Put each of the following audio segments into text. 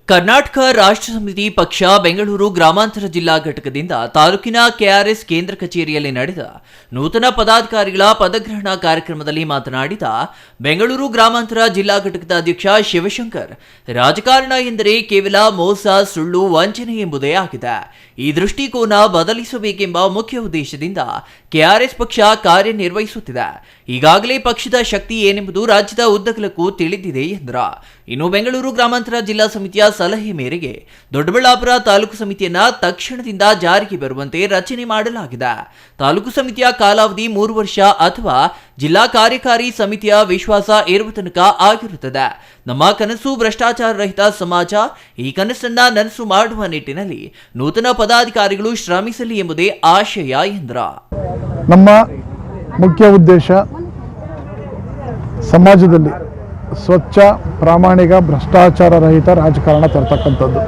ಕರ್ನಾಟಕ ರಾಷ್ಟ್ರ ಸಮಿತಿ ಪಕ್ಷ ಬೆಂಗಳೂರು ಗ್ರಾಮಾಂತರ ಜಿಲ್ಲಾ ಘಟಕದಿಂದ ತಾಲೂಕಿನ ಕೆಆರ್ಎಸ್ ಕೇಂದ್ರ ಕಚೇರಿಯಲ್ಲಿ ನಡೆದ ನೂತನ ಪದಾಧಿಕಾರಿಗಳ ಪದಗ್ರಹಣ ಕಾರ್ಯಕ್ರಮದಲ್ಲಿ ಮಾತನಾಡಿದ ಬೆಂಗಳೂರು ಗ್ರಾಮಾಂತರ ಜಿಲ್ಲಾ ಘಟಕದ ಅಧ್ಯಕ್ಷ ಶಿವಶಂಕರ್, ರಾಜಕಾರಣ ಎಂದರೆ ಕೇವಲ ಮೋಸ, ಸುಳ್ಳು, ವಂಚನೆ ಎಂಬುದೇ ಆಗಿದೆ. ಈ ದೃಷ್ಟಿಕೋನ ಬದಲಿಸಬೇಕೆಂಬ ಮುಖ್ಯ ಉದ್ದೇಶದಿಂದ ಕೆಆರ್ಎಸ್ ಪಕ್ಷ ಕಾರ್ಯನಿರ್ವಹಿಸುತ್ತಿದೆ. ಈಗಾಗಲೇ ಪಕ್ಷದ ಶಕ್ತಿ ಏನೆಂಬುದು ರಾಜ್ಯದ ಉದ್ದಗಲಕ್ಕೂ ತಿಳಿದಿದೆ ಎಂದರು. ಇನ್ನು ಬೆಂಗಳೂರು ಗ್ರಾಮಾಂತರ ಜಿಲ್ಲಾ ಸಮಿತಿಯ ಸಲಹೆ ಮೇರೆಗೆ ದೊಡ್ಡಬಳ್ಳಾಪುರ ತಾಲೂಕು ಸಮಿತಿಯನ್ನ ತಕ್ಷಣದಿಂದ ಜಾರಿಗೆ ಬರುವಂತೆ ರಚನೆ ಮಾಡಲಾಗಿದೆ. ತಾಲೂಕು ಸಮಿತಿಯ ಕಾಲಾವಧಿ 3 ವರ್ಷ ಅಥವಾ ಜಿಲ್ಲಾ ಕಾರ್ಯಕಾರಿ ಸಮಿತಿಯ ವಿಶ್ವಾಸ ಇರುವ ತನಕ ಆಗಿರುತ್ತದೆ. ನಮ್ಮ ಕನಸು ಭ್ರಷ್ಟಾಚಾರ ರಹಿತ ಸಮಾಜ. ಈ ಕನಸನ್ನ ನನಸು ಮಾಡುವ ನಿಟ್ಟಿನಲ್ಲಿ ನೂತನ ಪದಾಧಿಕಾರಿಗಳು ಶ್ರಮಿಸಲಿ ಎಂಬುದೇ ಆಶಯ ಎಂದರು. ನಮ್ಮ ಮುಖ್ಯ ಉದ್ದೇಶ ಸಮಾಜದಲ್ಲಿ ಸ್ವಚ್ಛ, ಪ್ರಾಮಾಣಿಕ, ಭ್ರಷ್ಟಾಚಾರ ರಹಿತ ರಾಜಕಾರಣ ತರ್ತಕ್ಕಂಥದ್ದು.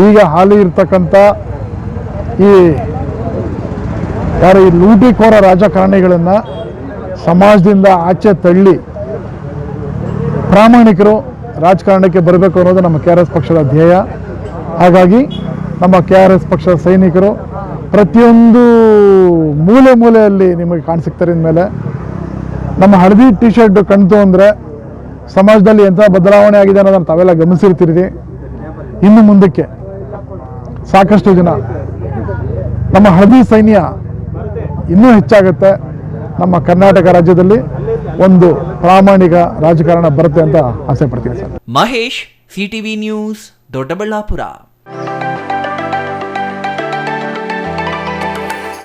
ಈಗ ಹಾಲಿ ಇರ್ತಕ್ಕಂಥ ಈ ಲೂಟಿಕೋರ ರಾಜಕಾರಣಿಗಳನ್ನು ಸಮಾಜದಿಂದ ಆಚೆ ತಳ್ಳಿ ಪ್ರಾಮಾಣಿಕರು ರಾಜಕಾರಣಕ್ಕೆ ಬರಬೇಕು ಅನ್ನೋದು ನಮ್ಮ ಕೆಆರ್ಎಸ್ ಪಕ್ಷದ ಧ್ಯೇಯ. ಹಾಗಾಗಿ ನಮ್ಮ ಕೆಆರ್ಎಸ್ ಪಕ್ಷದ ಸೈನಿಕರು ಪ್ರತಿಯೊಂದು ಮೂಲೆಯಲ್ಲಿ ನಿಮಗೆ ಕಾಣಿಸಿಕ್ತಾರೆ. ಇನ್ಮೇಲೆ ನಮ್ಮ ಹಳದಿ ಟಿ ಶರ್ಟ್ ಕಣ್ತು ಅಂದರೆ ಸಮಾಜದಲ್ಲಿ ಎಂಥ ಬದಲಾವಣೆ ಆಗಿದೆ ಅನ್ನೋದನ್ನು ತಾವೆಲ್ಲ ಗಮನಿಸಿರ್ತೀರಿ. ಇನ್ನು ಮುಂದಕ್ಕೆ ಸಾಕಷ್ಟು ಜನ ನಮ್ಮ ಹಳದಿ ಸೈನ್ಯ ಇನ್ನೂ ಹೆಚ್ಚಾಗುತ್ತೆ. ನಮ್ಮ ಕರ್ನಾಟಕ ರಾಜ್ಯದಲ್ಲಿ ಒಂದು ಪ್ರಾಮಾಣಿಕ ರಾಜಕಾರಣ ಬರುತ್ತೆ ಅಂತ ಆಸೆ ಪಡ್ತೀನಿ sir. Mahesh, CTV news, Doddaballapura.